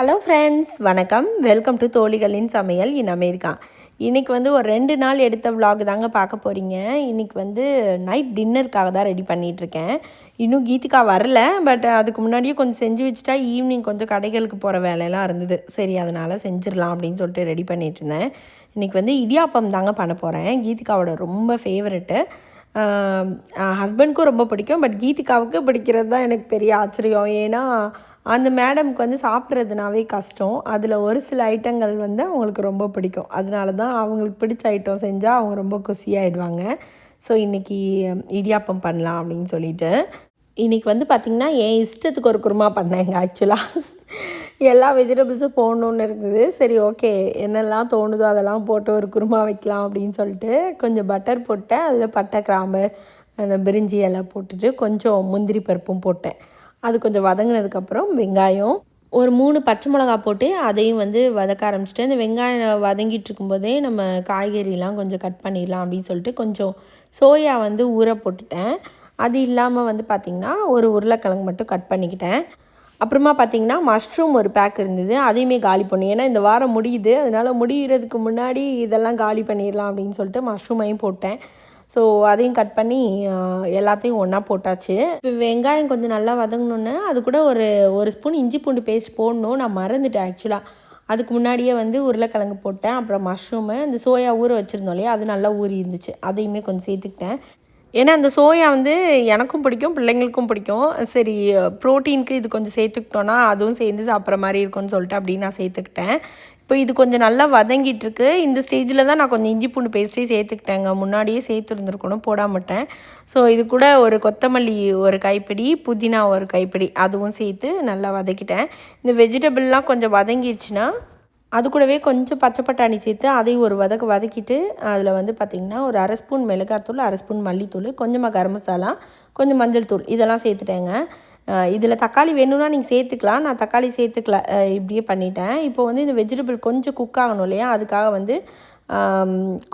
Hello friends, வணக்கம். Welcome to தோழிகளின் சமையல் in America. இன்றைக்கி ஒரு 2 நாள் எடுத்த விலாக் தாங்க பார்க்க போகிறீங்க. இன்றைக்கி நைட் டின்னருக்காக தான் ரெடி பண்ணிகிட்ருக்கேன். இன்னும் கீதிகா வரல, பட் அதுக்கு முன்னாடியே கொஞ்சம் செஞ்சு வச்சுட்டா ஈவினிங் கொஞ்சம் கடைகளுக்கு போகிற வேலையெல்லாம் இருந்தது. சரி, அதனால் செஞ்சிடலாம் அப்படின்னு சொல்லிட்டு ரெடி பண்ணிகிட்ருந்தேன். இன்றைக்கி இடியாப்பம் தாங்க பண்ண போகிறேன். கீதிகாவோட ரொம்ப ஃபேவரெட்டு. ஹஸ்பண்ட்க்கும் ரொம்ப பிடிக்கும், பட் கீதிகாவுக்கு பிடிக்கிறது தான் எனக்கு பெரிய ஆச்சரியம். ஏன்னா அந்த மேடம்க்கு சாப்பிட்றதுனாவே கஷ்டம். அதில் ஒரு சில ஐட்டங்கள் அவங்களுக்கு ரொம்ப பிடிக்கும். அதனால தான் அவங்களுக்கு பிடிச்ச ஐட்டம் செஞ்சால் அவங்க ரொம்ப குசியாகிடுவாங்க. ஸோ இன்றைக்கி இடியாப்பம் பண்ணலாம் அப்படின்னு சொல்லிட்டு இன்றைக்கி பார்த்திங்கன்னா என் இஷ்டத்துக்கு ஒரு குருமா பண்ணேங்க. ஆக்சுவலாக எல்லா வெஜிடபிள்ஸும் போடணுன்னு இருந்தது. சரி, ஓகே, என்னெல்லாம் தோணுதோ அதெல்லாம் போட்டு ஒரு குருமா வைக்கலாம் அப்படின்னு சொல்லிட்டு கொஞ்சம் பட்டர் போட்டேன். அதில் பட்டை, கிராம்பு, அந்த பிரிஞ்சி எல்லாம் போட்டுட்டு கொஞ்சம் முந்திரி பருப்பும் போட்டேன். அது கொஞ்சம் வதங்கினதுக்கப்புறம் வெங்காயம், ஒரு 3 பச்சை மிளகா போட்டு அதையும் வதக்க ஆரம்பிச்சிட்டேன். இந்த வெங்காயம் வதங்கிட்டு இருக்கும்போதே நம்ம காய்கறிலாம் கொஞ்சம் கட் பண்ணிடலாம் அப்படின்னு சொல்லிட்டு கொஞ்சம் சோயா ஊற போட்டுட்டேன். அது இல்லாமல் பார்த்திங்கன்னா ஒரு உருளைக்கிழங்கு மட்டும் கட் பண்ணிக்கிட்டேன். அப்புறமா பார்த்திங்கன்னா மஷ்ரூம் ஒரு பேக் இருந்தது, அதையுமே காலி பண்ணும். ஏன்னா இந்த வாரம் முடியுது, அதனால் முடிகிறதுக்கு முன்னாடி இதெல்லாம் காலி பண்ணிடலாம் அப்படின்னு சொல்லிட்டு மஷ்ரூமையும் போட்டேன். ஸோ அதையும் கட் பண்ணி எல்லாத்தையும் ஒன்றா போட்டாச்சு. இப்போ வெங்காயம் கொஞ்சம் நல்லா வதங்கணுன்னு அது கூட ஒரு ஸ்பூன் இஞ்சி பூண்டு பேஸ்ட் போடணும். நான் மறந்துட்டேன் ஆக்சுவலாக. அதுக்கு முன்னாடியே உருளைக்கிழங்கு போட்டேன். அப்புறம் மஷ்ரூமு, இந்த சோயா ஊற வச்சுருந்தோம் இல்லையா, அது நல்லா ஊறி இருந்துச்சு, அதையுமே கொஞ்சம் சேர்த்துக்கிட்டேன். ஏன்னா அந்த சோயா எனக்கும் பிடிக்கும், பிள்ளைங்களுக்கும் பிடிக்கும். சரி, ப்ரோட்டீனுக்கு இது கொஞ்சம் சேர்த்துக்கிட்டோன்னா அதுவும் சேர்ந்து சாப்பிட்ற மாதிரி இருக்கும்னு சொல்லிட்டு அப்படின்னு நான் சேர்த்துக்கிட்டேன். இப்போ இது கொஞ்சம் நல்லா வதங்கிட்டுருக்கு. இந்த ஸ்டேஜில் தான் நான் கொஞ்சம் இஞ்சி பூண்டு பேஸ்ட்டே சேர்த்துக்கிட்டேங்க. முன்னாடியே சேர்த்துருந்துருக்கணும், போடாமட்டேன். ஸோ இது கூட ஒரு கொத்தமல்லி ஒரு கைப்பிடி, புதினா ஒரு கைப்பிடி, அதுவும் சேர்த்து நல்லா வதக்கிட்டேன். இந்த வெஜிடபிள்லாம் கொஞ்சம் வதங்கிடுச்சுன்னா அது கூடவே கொஞ்சம் பச்சை பட்டாணி சேர்த்து அதையும் ஒரு வதக்கிட்டு அதில் பார்த்திங்கன்னா ஒரு 1/2 ஸ்பூன் மிளகாத்தூள், 1/2 ஸ்பூன் மல்லித்தூள், கொஞ்சமாக கரம் மசாலா, கொஞ்சம் மஞ்சள் தூள், இதெல்லாம் சேர்த்துட்டேங்க. இதில் தக்காளி வேணும்னா நீங்கள் சேர்த்துக்கலாம். நான் தக்காளி சேர்த்துக்கல, இப்படியே பண்ணிட்டேன். இப்போ இந்த வெஜிடபிள் கொஞ்சம் குக் ஆகணும் இல்லையா, அதுக்காக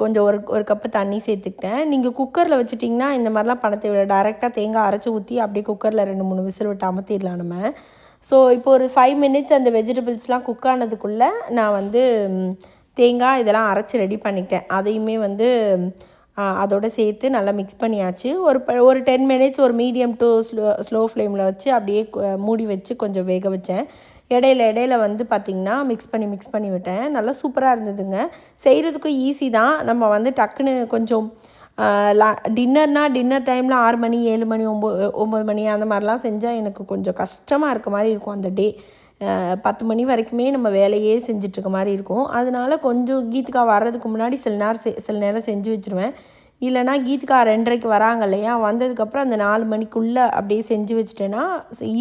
கொஞ்சம் ஒரு கப்பு தண்ணி சேர்த்துக்கிட்டேன். நீங்கள் குக்கரில் வச்சுட்டிங்கன்னா இந்த மாதிரிலாம் பண்ண தேவையில்லை. டைரெக்டாக தேங்காய் அரைச்சி ஊற்றி அப்படியே குக்கரில் 2-3 விசில் விட்டு அமர்த்திடலாம் நம்ம. ஸோ இப்போ ஒரு 5 மினிட்ஸ் அந்த வெஜிடபிள்ஸ்லாம் குக் ஆனதுக்குள்ளே நான் தேங்காய் இதெல்லாம் அரைச்சி ரெடி பண்ணிட்டேன். அதையுமே அதோடு சேர்த்து நல்லா மிக்ஸ் பண்ணியாச்சு. ஒரு 10 மினிட்ஸ் ஒரு மீடியம் டு ஸ்லோ ஃப்ளேமில் வச்சு அப்படியே மூடி வச்சு கொஞ்சம் வேக வச்சேன். இடையில பார்த்திங்கன்னா மிக்ஸ் பண்ணி விட்டேன். நல்லா சூப்பராக இருந்ததுங்க. செய்கிறதுக்கும் ஈஸி தான். நம்ம டக்குன்னு கொஞ்சம் டின்னர் டைமில் 6 மணி, 7 மணி, 9 மணி அந்த மாதிரிலாம் செஞ்சால் எனக்கு கொஞ்சம் கஷ்டமாக இருக்க மாதிரி இருக்கும். அந்த டே 10 மணி வரைக்குமே நம்ம வேலையே செஞ்சிட்ருக்க மாதிரி இருக்கும். அதனால கொஞ்சம் கீதிகா வர்றதுக்கு முன்னாடி சில நேரம் செஞ்சு வச்சுருவேன். இல்லைனா கீதிகா 2:30க்கு வராங்க இல்லையா, வந்ததுக்கப்புறம் அந்த 4 மணிக்குள்ளே அப்படியே செஞ்சு வச்சுட்டேன்னா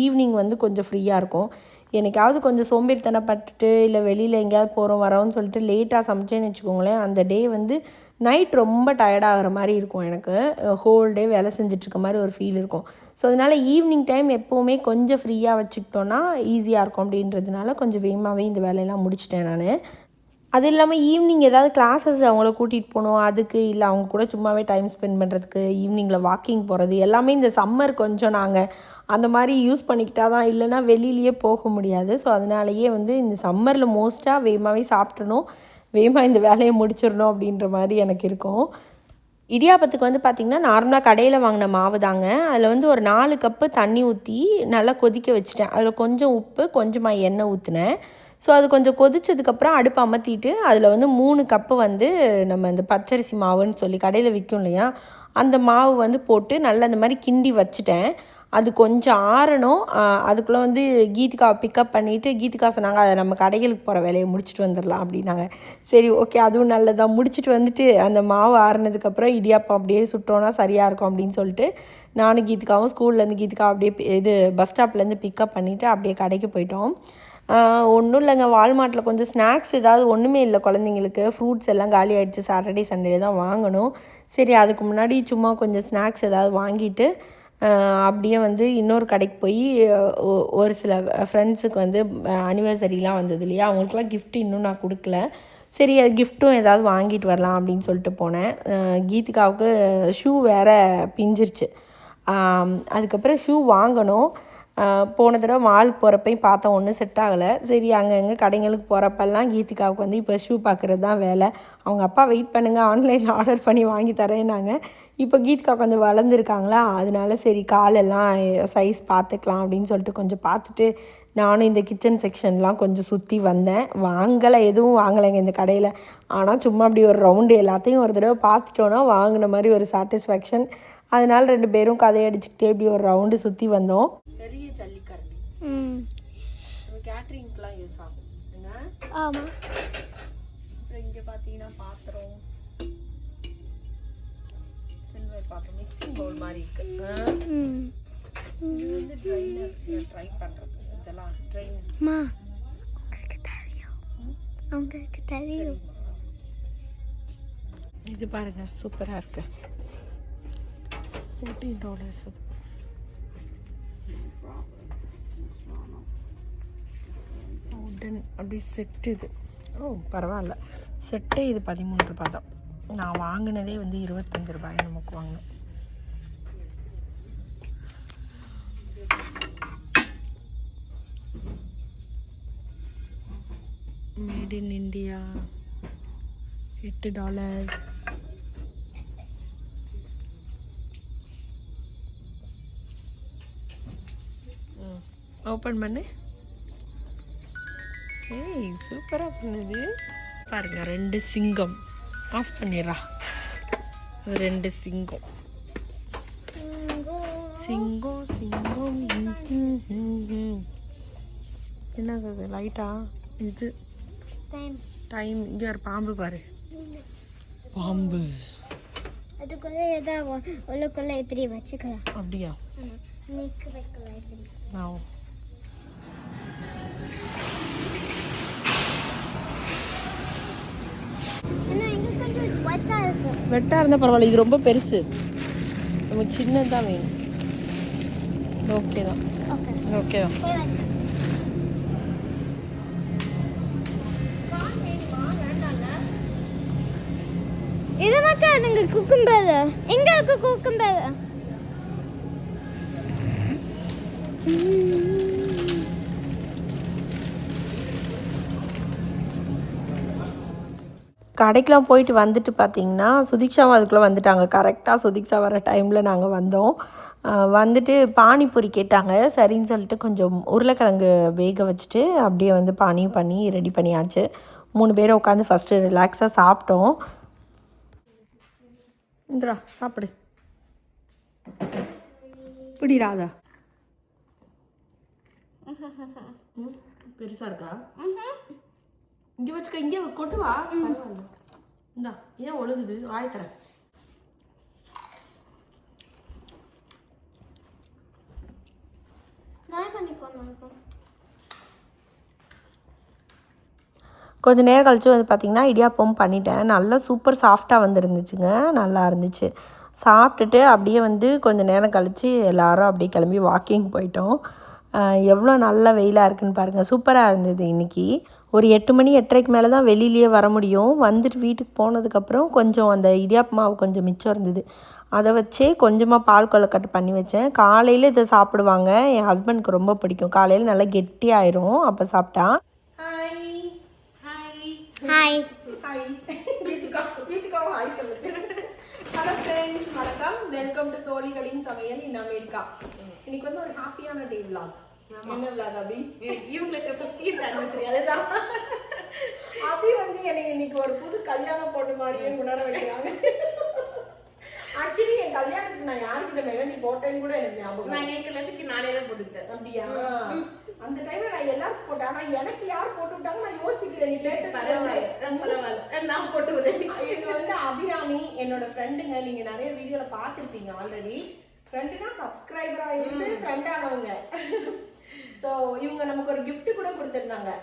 ஈவினிங் கொஞ்சம் ஃப்ரீயாக இருக்கும். என்னைக்காவது கொஞ்சம் சோம்பேறித்தனப்பட்டுட்டு இல்லை வெளியில் எங்கேயாவது போகிறோம் வரோன்னு சொல்லிட்டு லேட்டாக சமைச்சேன்னு வச்சுக்கோங்களேன், அந்த டே நைட் ரொம்ப டயர்டாகிற மாதிரி இருக்கும். எனக்கு ஹோல் டே வேலை செஞ்சிட்ருக்க மாதிரி ஒரு ஃபீல் இருக்கும். ஸோ அதனால் ஈவினிங் டைம் எப்போவுமே கொஞ்சம் ஃப்ரீயாக வச்சுக்கிட்டோன்னா ஈஸியாக இருக்கும். அப்படின்றதுனால கொஞ்சம் வேகமாகவே இந்த வேலையெல்லாம் முடிச்சிட்டேன் நான். அது இல்லாமல் ஈவினிங் ஏதாவது கிளாஸஸ் அவங்கள கூட்டிகிட்டு போகணும், அதுக்கு இல்லை அவங்க கூட சும்மாவே டைம் ஸ்பெண்ட் பண்ணுறதுக்கு ஈவினிங்கில் வாக்கிங் போகிறது எல்லாமே இந்த சம்மர் கொஞ்சம் நாங்கள் அந்த மாதிரி யூஸ் பண்ணிக்கிட்டா தான், இல்லைனா வெளியிலேயே போக முடியாது. ஸோ அதனாலேயே இந்த சம்மரில் மோஸ்ட்டாக வேகமாகவே சாப்பிட்டணும், வேகமாக இந்த வேலையை முடிச்சிடணும் அப்படின்ற மாதிரி எனக்கு இருக்கும். இடியாப்பத்துக்கு பார்த்திங்கன்னா நார்மலாக கடையில் வாங்கின மாவு தாங்க. அதில் ஒரு 4 கப்பு தண்ணி ஊற்றி நல்லா கொதிக்க வச்சுட்டேன். அதில் கொஞ்சம் உப்பு, கொஞ்சமாக எண்ணெய் ஊற்றினேன். ஸோ அது கொஞ்சம் கொதிச்சதுக்கப்புறம் அடுப்பு அமர்த்திட்டு அதில் 3 கப்பு நம்ம இந்த பச்சரிசி மாவுன்னு சொல்லி கடையில் விற்கும் இல்லையா, அந்த மாவு போட்டு நல்லா இந்த மாதிரி கிண்டி வச்சுட்டேன். அது கொஞ்சம் ஆறணும். அதுக்குள்ளே கீதிகாவை பிக்கப் பண்ணிவிட்டு கீதிகா சொன்னாங்க, அதை நம்ம கடைகளுக்கு போகிற வேலையை முடிச்சுட்டு வந்துடலாம் அப்படின்னாங்க. சரி, ஓகே, அதுவும் நல்லதான். முடிச்சுட்டு அந்த மாவு ஆறுனதுக்கப்புறம் இடியாப்பம் அப்படியே சுட்டோன்னா சரியாக இருக்கும் அப்படின்னு சொல்லிட்டு நானும் கீதிகாவும் ஸ்கூல்லேருந்து கீதிகா அப்படியே பஸ் ஸ்டாப்லேருந்து பிக்கப் பண்ணிவிட்டு அப்படியே கடைக்கு போயிட்டோம். ஒன்றும் இல்லைங்க, வால்மார்ட்டில் கொஞ்சம் ஸ்நாக்ஸ் ஏதாவது ஒன்றுமே இல்லை குழந்தைங்களுக்கு. ஃப்ரூட்ஸ் எல்லாம் காலி ஆகிடுச்சு, சாட்டர்டே சண்டே தான் வாங்கணும். சரி, அதுக்கு முன்னாடி சும்மா கொஞ்சம் ஸ்நாக்ஸ் ஏதாவது வாங்கிட்டு அப்படியே இன்னொரு கடைக்கு போய் ஒரு சில ஃப்ரெண்ட்ஸுக்கு அனிவர்சரிலாம் வந்தது இல்லையா, அவங்களுக்குலாம் கிஃப்ட் இன்னும் நான் கொடுக்கல. சரி, அது கிஃப்ட்டும் ஏதாவது வாங்கிட்டு வரலாம் அப்படின்னு சொல்லிட்டு போனேன். கீதிகாவுக்கு ஷூ வேறு பிஞ்சிருச்சு. அதுக்கப்புறம் ஷூ வாங்கணும். போன தடவை மால் போகிறப்பையும் பார்த்தோம், ஒன்றும் செட் ஆகலை. சரி அங்கங்கே கடைங்களுக்கு போகிறப்பெல்லாம் கீதிகாவுக்கு வந்து இப்போ ஷூ பார்க்குறது தான் வேலை. அவங்க அப்பா வெயிட் பண்ணுங்கள், ஆன்லைனில் ஆர்டர் பண்ணி வாங்கி தரேன்னாங்க. இப்போ கீதிகாவுக்கு வந்து வளர்ந்துருக்காங்களா, அதனால சரி காலெல்லாம் சைஸ் பார்த்துக்கலாம் அப்படின்னு சொல்லிட்டு கொஞ்சம் பார்த்துட்டு நானும் இந்த கிச்சன் செக்ஷன்லாம் கொஞ்சம் சுற்றி வந்தேன். வாங்கலை, எதுவும் வாங்கலைங்க இந்த கடையில். ஆனால் சும்மா அப்படி ஒரு ரவுண்டு எல்லாத்தையும் ஒரு தடவை பார்த்துட்டோன்னா வாங்கின மாதிரி ஒரு சாட்டிஸ்ஃபேக்ஷன். அதனால் 2 பேரும் கதையடிச்சுக்கிட்டே இப்படி ஒரு ரவுண்டு சுற்றி வந்தோம். பெரிய ஜல்லிக்கரண்டி கேட்ரிங்க்கெலாம் யூஸ் ஆகும். ஆமாம். அப்புறம் இங்கே பார்த்தீங்கன்னா பாத்திரம், சில்வர் பாத்திரம், மிக்சிங் பவுல் மாதிரி இருக்குது. இது வந்து ட்ரைனர், ட்ரை பண்ணுறது இதெல்லாம் ட்ரைனர். உங்களுக்கு தெரியும். இது பாருங்க சூப்பராக இருக்கு. $14 அது. உடன் அப்படி செட்டு இது. ஓ பரவாயில்ல, செட்டே இது $13 தான். நான் வாங்கினதே வந்து $25 நமக்கு வாங்கினேன். Made in India $8. ஓப்பன் பண்ணு. ஏய் சூப்பராக பண்ணுது பாருங்க. 2 சிங்கம். ஆஃப் பண்ணிடுறா. 2 சிங்கம் சிங்கம் சிங்கம். என்னது அது லைட்டா? இது டைம். இங்கே ஒரு பாம்பு பாரு, பாம்பு. அதுக்குள்ள ஏதாவது உள்ளுக்குள்ள இப்படி வச்சுக்கலாம். அப்படியா? நீக்கு வைக்கலாம் இப்படி. நான் வெட்டா இருந்தால் பரவாயில்ல, இது ரொம்ப பெருசு, நமக்கு சின்னதான் வேணும். ஓகே தான், ஓகே தான். இது மட்டும் நீங்க குக்கும்பர் எங்க இருக்கு? குக்கும்பர் கடைக்கெலாம் போயிட்டு வந்துட்டு பார்த்தீங்கன்னா சுதீக்ஷாவும் அதுக்குள்ளே வந்துட்டாங்க. கரெக்டாக சுதீக்ஷா வர டைமில் நாங்கள் வந்தோம். வந்துட்டு பானிபூரி கேட்டாங்க. சரின்னு சொல்லிட்டு கொஞ்சம் உருளைக்கிழங்கு வேக வச்சுட்டு அப்படியே வந்து பானியும் பண்ணி ரெடி பண்ணியாச்சு. 3 பேரும் உட்காந்து ஃபஸ்ட்டு ரிலாக்ஸாக சாப்பிட்டோம். இந்தா சாப்பிடு. பிடிராதா? பெருசாக இருக்கா? இங்கே வச்சுக்க, இங்கே கொண்டு வா. இந்தா ஏன் ஒழுகுது? வாய்த்தரேன். கொஞ்சம் நேரம் கழிச்சு வந்து பார்த்திங்கன்னா இடியாப்பம் பண்ணிட்டேன். நல்லா சூப்பர் சாஃப்டாக வந்துருந்துச்சுங்க, நல்லா இருந்துச்சு. சாப்பிட்டுட்டு அப்படியே வந்து கொஞ்சம் நேரம் கழித்து எல்லோரும் அப்படியே கிளம்பி வாக்கிங் போயிட்டோம். எவ்வளோ நல்ல வெயிலாக இருக்குதுன்னு பாருங்கள். சூப்பராக இருந்தது இன்றைக்கி. ஒரு 8 மணி 8:30க்கு மேலே தான் வெளியிலேயே வர முடியும். வந்துட்டு வீட்டுக்கு போனதுக்கப்புறம் கொஞ்சம் அந்த இடியாப்பு மாவு கொஞ்சம் மிச்சம் இருந்தது. அதை வச்சே கொஞ்சமாக பால் கொழுக்கட்டை பண்ணி வச்சேன். காலையில் இதை சாப்பிடுவாங்க. என் ஹஸ்பண்டுக்கு ரொம்ப பிடிக்கும். காலையில் நல்லா கெட்டியாயிரும் அப்போ சாப்பிட்டா. ஹாய் ஹாய் வீட்டுக்காக ஹாய் சொல்லுது. ஹலோ ஃப்ரெண்ட்ஸ், வணக்கம். வெல்கம் டு தோழிகளின் சமையல் இன் அமெரிக்கா. இன்னைக்கு வந்து ஒரு ஹாப்பியான டே விலாக். என்ன விலாக் அபி? இவங்களுக்கு 50th anniversary. அதுதான் அபி வந்து என்னை இன்னைக்கு ஒரு புது கல்யாணம் பொண்ணு மாதிரியே உணர வைக்கிறாங்க. ஆக்சுவலி என் கல்யாணத்துக்கு நான் யாருக்கிட்ட மெஹந்தி போட்டேன்னு கூட எனக்கு ஞாபகம். நான் என் கல்யாணத்துக்கு நானே தான் போட்டுக்கிட்டேன். அப்படியா? அந்த டைம்ல நான் எல்லாரும் போட்டேன். ஆனா எனக்கு யார் போட்டு விட்டாங்க நான் யோசிக்கிறேன். நீ கேட்டு பரவாயில்ல, நான் போட்டு விடுறேன். இது வந்து அபிராமி என்னோட ஃப்ரெண்டுங்க. நீங்க நிறைய வீடியோல பார்த்துருப்பீங்க ஆல்ரெடி. ஃப்ரெண்டுனா சப்ஸ்கிரைபரா இருந்து ஃப்ரெண்டானவங்க. ஸோ இவங்க நமக்கு ஒரு கிஃப்ட் கூட கொடுத்துருந்தாங்க.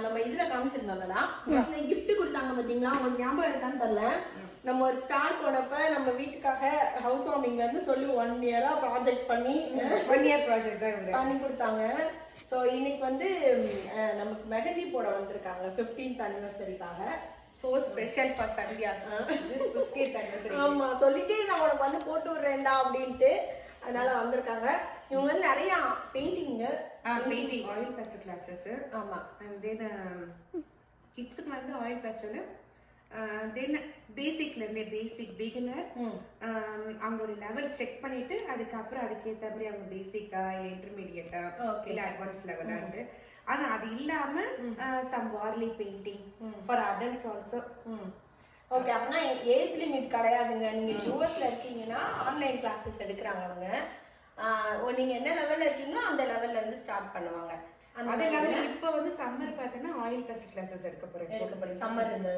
நம்ம இதுல காமிச்சிருந்தோம்னா இந்த கிஃப்ட் கொடுத்தாங்க பார்த்தீங்களா? உங்களுக்கு ஞாபகம் இருக்கான்னு தெரியல. நம்ம ஒரு ஸ்டார் போனப்ப நம்ம வீட்டுக்காக ஹவுஸ் வார்மிங்ல இருந்து சொல்லி 1 இயரா ப்ராஜெக்ட் பண்ணி 1 இயர் ப்ராஜெக்ட் தான் பண்ணி கொடுத்தாங்க. ஸோ இன்னைக்கு வந்து நமக்கு மெஹந்தி போட வந்திருக்காங்க 15th anniversaryக்காக. So special for Sandhya. This 15th anniversary. ஆமா, சொல்லிட்டே நான் உனக்கு வந்து போட்டு விடுறேன்டா அப்படின்ட்டு அதனால வந்திருக்காங்க. இவங்க வந்து நிறைய painting painting oil pastel classes. ஆமா. அண்ட் தென் கிட்ஸுக்கு வந்து ஆயில் பேஸ்டல், தென் பேசிக்லேருந்தே பேசிக் பிகினர் அவங்களோட லெவல் செக் பண்ணிட்டு அதுக்கப்புறம் அதுக்கேற்ற மாதிரி அவங்க பேசிக்கா இல்லை இன்டர்மீடியட்டா இல்லை அட்வான்ஸ் லெவலான்ட்டு. ஆனா அது இல்லாம some Warli painting for adults also. Okay, அப்படின்னா ஏஜ் லிமிட் கிடையாதுங்க. நீங்க யூஎஸ்ல இருக்கீங்கன்னா ஆன்லைன் கிளாஸஸ் எடுக்கிறாங்க அவங்க. நீங்க என்ன லெவல்ல இருக்கீங்களோ அந்த லெவல்ல இருந்து ஸ்டார்ட் பண்ணுவாங்க. அது இல்லாம இப்ப வந்து சம்மர் பார்த்தோன்னா ஆயில் பேஸ்டல் கிளாஸஸ் எடுக்க போறேன்.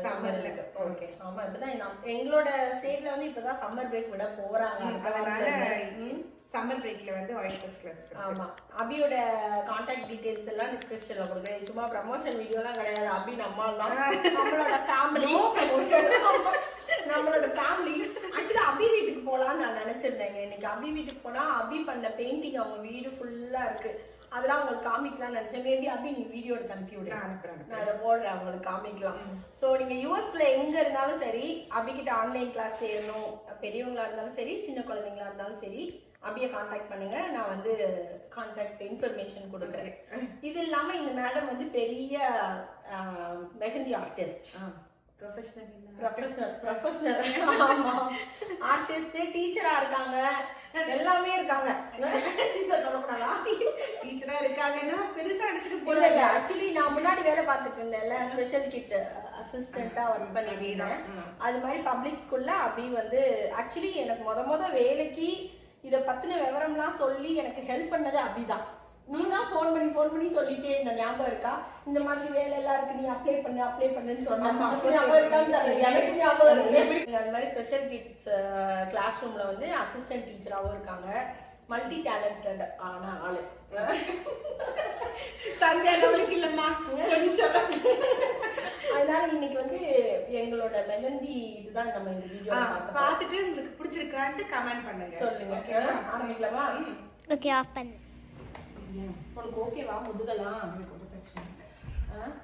சம்மர்ல. ஓகே, ஆமா. இப்பதான் எங்களோட ஸ்டேட்ல வந்து இப்பதான் சம்மர் பிரேக் விட போறாங்க. அதனால சம்மர் பிரேக்ல வந்து ஆயில் பேஸ்டல் கிளாஸஸ். ஆமா. அபியோட கான்டாக்ட் டீடைல்ஸ் எல்லாம் டிஸ்கிரிப்ஷன்ல கொடுக்குறேன். சும்மா ப்ரமோஷன் வீடியோலாம் கிடையாது. அபி நம்மால் தான், நம்மளோட ஃபேமிலி ப்ரமோஷன், நம்மளோட ஃபேமிலி. ஆக்சுவலா அபி வீட்டுக்கு போலான்னு நான் நினைச்சிருந்தேங்க. இன்னைக்கு அபி வீட்டுக்கு போனா அபி பண்ண பெயிண்டிங் அவங்க வீடு ஃபுல்லா இருக்கு. அதெல்லாம் உங்களுக்கு காமிக்கலாம் நினைச்சேன். மேபி அப்படி நீங்க வீடியோ எடுத்து அனுப்பி விடுங்க, நான் அதை போடுறேன், அவங்களுக்கு காமிக்கலாம். ஸோ நீங்க யூஎஸ்ல எங்க இருந்தாலும் சரி, அபிகிட்ட ஆன்லைன் கிளாஸ் சேரணும், பெரியவங்களா இருந்தாலும் சரி, சின்ன குழந்தைங்களா இருந்தாலும் சரி, அபியை கான்டாக்ட் பண்ணுங்க. நான் வந்து கான்டாக்ட் இன்ஃபர்மேஷன் கொடுக்குறேன். இது இல்லாம இந்த மேடம் வந்து பெரிய மெஹந்தி ஆர்டிஸ்ட், ப்ரொஃபஷனல் ஆர்டிஸ்ட், டீச்சரா இருக்காங்க, எல்லாமே இருக்காங்க. டீச்சரா இருக்காங்கன்னா பெருசா அடிச்சுக்க போல. ஆக்சுவலி நான் முன்னாடி வேலை பார்த்துட்டு இருந்தேன்ல, ஸ்பெஷல் கிட் அசிஸ்டண்டா ஒர்க் பண்ணிட்டு இருந்தேன். அது மாதிரி பப்ளிக் ஸ்கூல்ல அப்படி வந்து ஆக்சுவலி எனக்கு முத வேலைக்கு இதை பத்தின விவரம்லாம் சொல்லி எனக்கு ஹெல்ப் பண்ணது அப்படிதான். நீ தான் ஃபோன் பண்ணி சொல்லிட்டே இந்த ஞாபகம் இருக்கா, இந்த மாதிரி வேலை எல்லாம் இருக்கு, நீ அப்ளை பண்ணுன்னு சொன்னேன். எனக்கு ஞாபகம் இருக்கு. அந்த மாதிரி ஸ்பெஷல் கிட்ஸ் கிளாஸ் ரூம்ல வந்து அசிஸ்டன்ட் டீச்சராகவும் இருக்காங்க. மல்டி டேலண்டட் ஆன ஆளு. சந்தியா லெவலுக்கு இல்லம்மா கொஞ்சம். அதனால இன்னைக்கு வந்து எங்களோட மெஹந்தி இதுதான் நம்ம இந்த வீடியோ பார்த்துட்டு உங்களுக்கு பிடிச்சிருக்கான்ட்டு கமெண்ட் பண்ணுங்க, சொல்லுங்க. ஆரம்பிக்கலாமா? ஓகே, ஆஃப் பண்ணு. உனக்கு ஓகேவா? முதுகலாம் எனக்கு ஒரு பிரச்சனை இல்லை.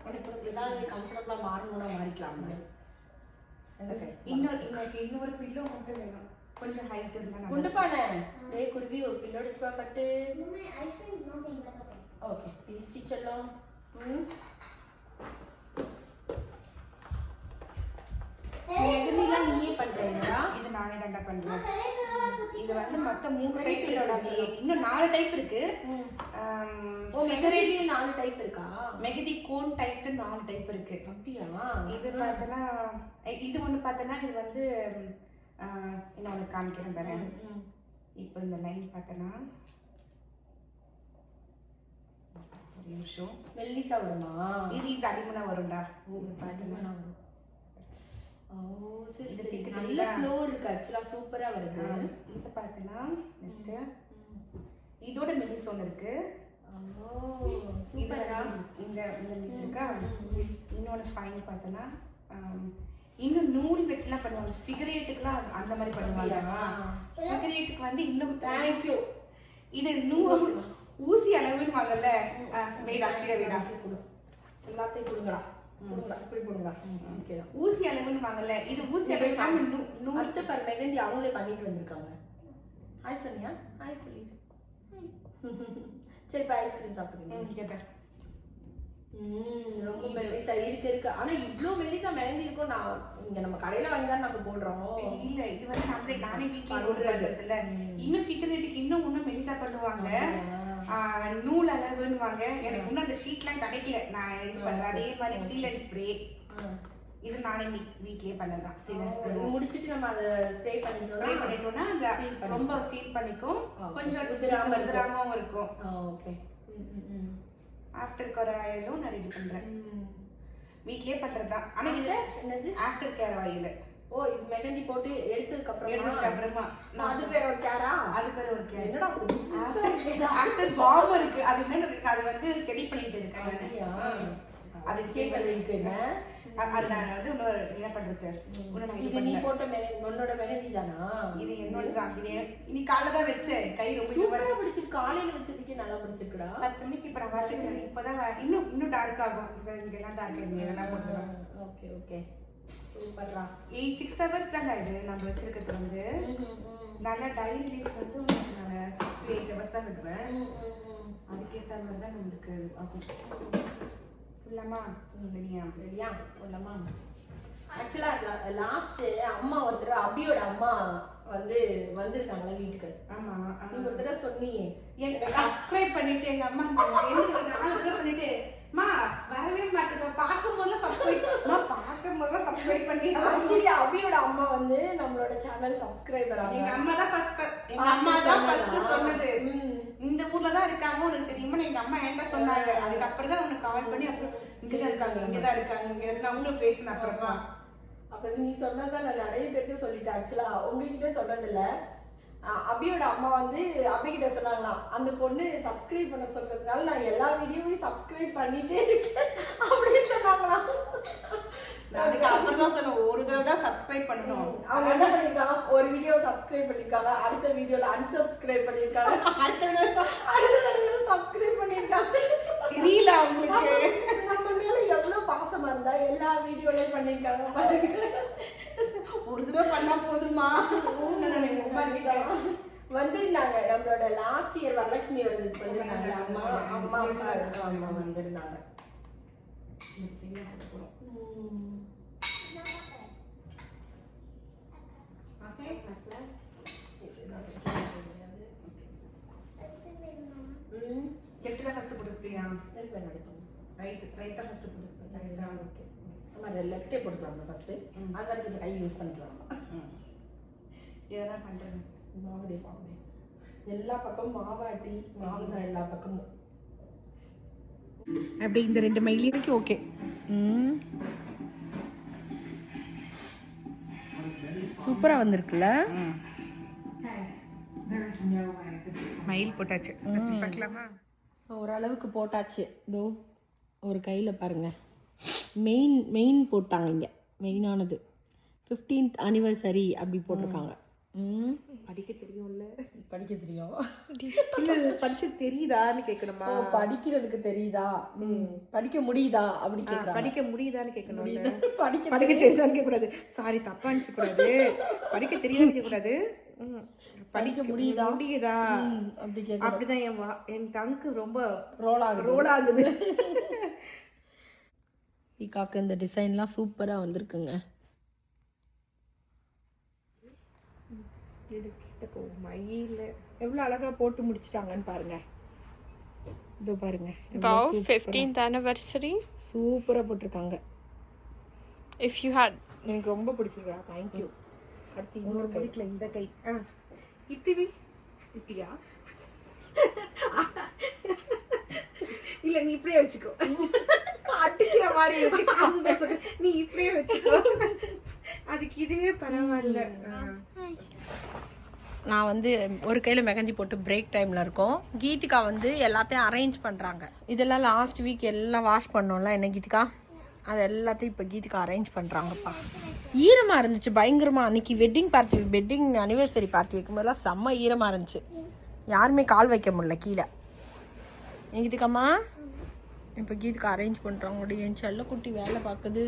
உனக்கு ஏதாவது கம்ஃபர்டபுளா மாறணும்னா மாறிக்கலாம். இன்னொரு பில்லோ மட்டும் வேணும், கொஞ்சம் ஹைட் இருந்தா. குண்டுப்பானே டே குருவி ஒரு பில்லோ எடுத்து பட்டு. ஓகே, ப்ளீஸ் டீச்சர்லாம். நீயே பண்றீங்களா? இது நானே தாண்டா பண்றேன். இது வந்து மொத்தம் 3 டைப் இருக்கு, இன்னும் 4 டைப் இருக்கு. மெஹந்தி 4 டைப் இருக்கா? மெஹந்தி கோன் டைப் 4 டைப் இருக்கு. அப்படியா? இது பார்த்தனா, இது ஒன்று பார்த்தனா, இது வந்து இன்னொன்று காமிக்கிறேன் பாரு. இப்போ இந்த லைன் பார்த்தனா ஒரு நிமிஷம், மெல்லிசா வருமா? இது அடிமனா வரும்டா. அடிமனா வரும். ஓ சரி சரி, நல்ல ஃப்ளோ இருக்கு. ஆக்சுவலா சூப்பரா வருது. இது பார்த்தனா நெக்ஸ்ட் இதோட மெல்லிஸ் ஒன்று இருக்கு. ஓ சூப்பரா. இந்த மெல்லிஸ் இருக்கா. இன்னொன்று ஃபைன் பார்த்தனா, இன்னும் நூல் வச்சுலாம் பண்ணுவாங்க. ஃபிகர் எயிட்டுக்குலாம் அந்த மாதிரி பண்ணுவாங்க. ஃபிகர் எயிட்டுக்கு வந்து இன்னும் தேங்க்யூ. இது நூல் ஊசி அளவுன்னு வாங்கல. வீடா எல்லாத்தையும் கொடுங்களா, இப்படி கொடுங்களா. ஊசி அளவுன்னு வாங்கல, இது ஊசி அளவு. அடுத்த பாரு மெஹந்தி அவங்களே பண்ணிட்டு வந்திருக்காங்க. ஹாய் சொன்னியா? ஹாய் சொல்லிடு. சரி, இப்போ ஐஸ்கிரீம் சாப்பிடுங்க. ரொம்ப மெல்லிசா இருக்கு. ஆனா இவ்ளோ மெல்லிசா மெஹந்தி இருக்கும். நான் இங்க நம்ம கடையில வாங்கி தான் நம்ம போடுறோம். இல்ல, இது வந்து நானே வீட்ல போடுறதுல இன்னும் ஃபிகரேட்டுக்கு இன்னும் மெல்லிசா பண்ணுவாங்க. நூல் அளவுன்னுவாங்க. எனக்கு இன்னும் அந்த ஷீட்லாம் கிடைக்கல. நான் இது பண்றேன். அதே மாதிரி சீலட் ஸ்ப்ரே, இது நானே வீட்லயே பண்ணதான். சீலட் ஸ்ப்ரே முடிச்சிட்டு நம்ம அதை ஸ்ப்ரே பண்ணிட்டோம்னா அது ரொம்ப சீல் பண்ணிக்கும், கொஞ்சம் உதிராமவும் இருக்கும். ஓகே. ஆஃப்டர் கேர் ஆயிலும் நான் ரெடி பண்றேன், வீட்லயே பண்றதுதான். ஆனா இது என்னது ஆஃப்டர் கேர் ஆயில். ஓ, இது மெஹந்தி போட்டு எடுத்ததுக்கு அப்புறமா அது வேற ஒரு கேரா? அது வேற ஒரு கேர். என்னடா ஆஃப்டர் பாம் இருக்கு, அது என்ன இருக்கு, அது வந்து ஸ்டடி பண்ணிட்டு இருக்கேன். அது கேக்கல் இருக்குங்க. அது நான் வந்து இன்னொரு என்ன பண்றது, இது நீ போட்ட உன்னோட மெஹந்தி தானா? இது என்னோட தான். இது இன்னைக்கு காலைல தான் வச்சேன். கை ரொம்ப சூப்பரா பிடிச்சிருக்கு. காலையில வச்சதுக்கே நல்லா பிடிச்சிருக்குடா. 10 மணிக்கு இப்ப நான் பார்த்துக்கிறேன். இப்பதான் இன்னும் டார்க் ஆகும். இங்கெல்லாம் டார்க் ஆகும். இதெல்லாம் போட்டுக்கலாம். Okay okay. சூப்பர்ரா. 6 hours தான் இது நம்ம வச்சிருக்கிறது வந்து. நல்ல டைரிஸ் வந்து நான் 6 to 8 hours தான் விடுவேன். அதுக்கேற்ற மாதிரி தான் நம்மளுக்கு ஆகும். இல்லைம்மா ரெடியா சொல்லலாமா? ஆக்சுவலாக லாஸ்ட்டு அம்மா ஒருத்தர் அபியோட அம்மா வந்திருக்காங்களா வீட்டுக்கு. ஆமாம், நீ ஒரு தடவை சொன்னீங்க எனக்கு சப்ஸ்கிரைப் பண்ணிட்டு எங்கள் அம்மா 4 தடவை பண்ணிட்டு மா வரவே மாட்டேங்க பார்க்கும்போது சப்ஸ்கிரைப் பண்ணி ஆக்சுவலி அபியோட அம்மா நம்மளோட சேனல் சப்ஸ்கிரைபர். எங்க அம்மா தான் ஃபர்ஸ்ட் சொன்னது. இந்த ஊர்ல தான் இருக்காங்க உனக்கு தெரியுமா? எங்க அம்மா என்கிட்ட சொன்னாங்க. அதுக்கப்புறம் தான் உனக்கு கால் பண்ணி அப்புறம் இங்கதான் இருக்காங்க நான் உங்களை பேசினேன். அப்புறமா அப்ப நீ சொன்னதான் நான் நிறைய பேருக்கு சொல்லிட்டேன். ஆக்சுவலா உங்ககிட்ட சொன்னதில்ல. அபியோட அம்மா அபிகிட்ட சொன்னாங்களாம், அந்த பொண்ணு சப்ஸ்கிரைப் பண்ண சொல்றதுனால நான் எல்லா வீடியோவையும் சப்ஸ்கிரைப் பண்ணிட்டே இருக்கேன் அப்படின்னு சொன்னாங்களாம். அதுக்கு அப்புறம் தான் சொன்னேன், ஒரு தடவை தான் சப்ஸ்கிரைப் பண்ணணும். அவங்க என்ன பண்ணிருக்காங்க, ஒரு வீடியோ சப்ஸ்கிரைப் பண்ணிருக்காங்க, அடுத்த வீடியோல அன்சப்ஸ்கிரைப் பண்ணிருக்காங்க, அடுத்த வீடியோ சப்ஸ்கிரைப் பண்ணிருக்காங்க. தெரியல அவங்களுக்கு நம்ம மேல எவ்வளவு பாசமா இருந்தா எல்லா வீடியோலயும் பண்ணிருக்காங்க பாருங்க. ஒரு தடவை பண்ணா போதுமா? வந்திருந்தாங்க நம்மளோட லாஸ்ட் இயர் வரலட்சுமியோட வந்திருந்தாங்க. அம்மா வந்திருந்தாங்க. லெஃப்ட் தான் ஃபர்ஸ்ட் கொடுப்பியா? ரைட் தான் ஃபர்ஸ்ட் கொடுப்பேன். லெஃப்டே போட்டுக்கலாம் ஃபர்ஸ்ட். அதுக்கு இந்த கை யூஸ் பண்ணிக்கலாம். இதெல்லாம் பண்றேன். மாவுதே எல்லா பக்கமும் மாவாட்டி மாவு தான் எல்லா பக்கமும். அப்படி இந்த 2 மைலிக்கு ஓகே. சூப்பரா வந்திருக்குல்ல. மைல் போட்டாச்சு. பார்க்கலாமா? ஓரளவுக்கு போட்டாச்சு. இதோ ஒரு கையில் பாருங்க, மெயின் போட்டாங்க. இங்கே மெயினானது 15th anniversary அப்படி போட்டிருக்காங்க. படிக்க தெரியும்ல? படிக்க தெரியும். இல்லை படிச்சு தெரியுதான்னு கேட்கணுமா? படிக்கிறதுக்கு தெரியுதா, படிக்க முடியுதா அப்படி கேட்கலாம். படிக்க முடியுதான்னு கேட்கணும். படிக்க தெரியுதான்னு கேட்கக்கூடாது. சாரி, தப்பா நினச்சக்கூடாது. படிக்க தெரியுதான்னு கேட்கக்கூடாது. படிக்க முடியுதா அப்படி அப்படிதான் என் டங்கு ரொம்ப ரோல் ஆகுது. பீகாக்கு இந்த டிசைன்லாம் சூப்பராக வந்திருக்குங்க. மயில எவ்வளோ அழகா போட்டு முடிச்சிட்டாங்கன்னு பாருங்க. இதோ பாருங்க, 15th anniversary சூப்பராக போட்டிருக்காங்க. if you had எனக்கு ரொம்ப பிடிச்சிருக்கா. தேங்க்யூ. அடுத்து இன்னொரு கைக்குள்ள இந்த கை இப்படியா? இல்ல நீ இப்படியே வச்சுக்கோ. அடிக்கிற மாதிரி இருக்கு. நீ இப்படியே வச்சுக்கோ. அதுக்கு இதுவே பரவாயில்ல. நான் ஒரு கையில் மெகந்தி போட்டு பிரேக் டைமில் இருக்கோம். கீதிகா எல்லாத்தையும் அரேஞ்ச் பண்ணுறாங்க. இதெல்லாம் லாஸ்ட் வீக் எல்லாம் வாஷ் பண்ணோம்ல என்ன கீதிகா, அது எல்லாத்தையும் இப்போ கீதிகா அரேஞ்ச் பண்ணுறாங்கப்பா. ஈரமாக இருந்துச்சு பயங்கரமாக. அன்றைக்கி வெட்டிங் அனிவர்சரி பார்ட்டி வைக்கும்போதெல்லாம் செம்ம ஈரமாக இருந்துச்சு. யாருமே கால் வைக்க முடியல கீழே. கீதிகாம்மா இப்போ கீதிகா அரேஞ்ச் பண்ணுறாங்க. என் செல்லக்குட்டி வேலை பார்க்குது.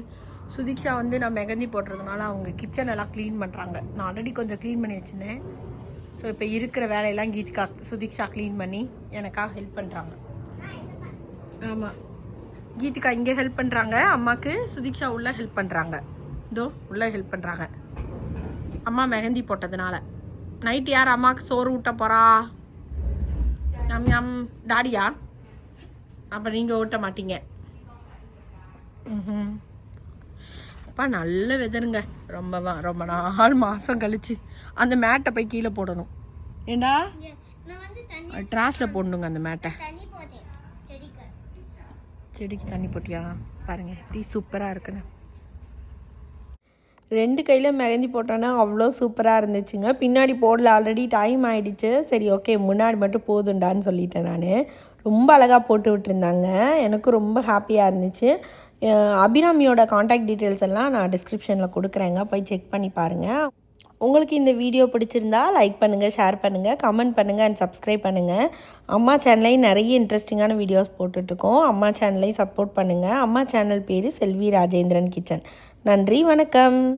சுதீக்ஷா நான் மெகந்தி போடுறதுனால அவங்க கிச்சன் எல்லாம் க்ளீன் பண்ணுறாங்க. நான் ஆல்ரெடி கொஞ்சம் க்ளீன் பண்ணி வச்சுருந்தேன். ஸோ இப்போ இருக்கிற வேலையெல்லாம் சுதீக்ஷா க்ளீன் பண்ணி எனக்காக ஹெல்ப் பண்ணுறாங்க. ஆமாம், கீதிகா இங்கே ஹெல்ப் பண்ணுறாங்க அம்மாவுக்கு, சுதீக்ஷா உள்ளே ஹெல்ப் பண்ணுறாங்க. இதோ உள்ளே ஹெல்ப் பண்ணுறாங்க அம்மா மெஹந்தி போட்டதுனால. நைட்டு யார் அம்மாவுக்கு சோறு ஊட்ட போகிறா? டாடியா? அப்போ நீங்கள் ஊட்ட மாட்டீங்க. அப்பா நல்ல வெதருங்க. ரொம்ப நாள் மாதம் கழிச்சு அந்த மேட்டை போய் கீழே போடணும். ஏண்டா ட்ராஸில் போடணுங்க அந்த மேட்டை. செடிக்கு தண்ணி போட்டியா? பாருங்க இப்படி சூப்பராக இருக்குன்னு. 2 கையில் மெஹந்தி போட்டோன்னா அவ்வளோ சூப்பராக இருந்துச்சுங்க. பின்னாடி போடல, ஆல்ரெடி டைம் ஆகிடுச்சு. சரி ஓகே, முன்னாடி மட்டும் போதுண்டான்னு சொல்லிட்டேன் நான். ரொம்ப அழகாக போட்டு விட்டுருந்தாங்க. எனக்கும் ரொம்ப ஹாப்பியாக இருந்துச்சு. அபிராமியோட காண்டாக்ட் டீட்டெயில்ஸ் எல்லாம் நான் டிஸ்கிரிப்ஷனில் கொடுக்குறேங்க, போய் செக் பண்ணி பாருங்கள். உங்களுக்கு இந்த வீடியோ பிடிச்சிருந்தா லைக் பண்ணுங்கள், ஷேர் பண்ணுங்கள், கமெண்ட் பண்ணுங்கள் அண்ட் சப்ஸ்கிரைப் பண்ணுங்கள். அம்மா சேனல்லையும் நிறைய இன்ட்ரெஸ்டிங்கான வீடியோஸ் போட்டுட்ருக்கோம். அம்மா சேனலையும் சப்போர்ட் பண்ணுங்கள். அம்மா சேனல் பேர் செல்வி ராஜேந்திரன் கிச்சன். நன்றி, வணக்கம்.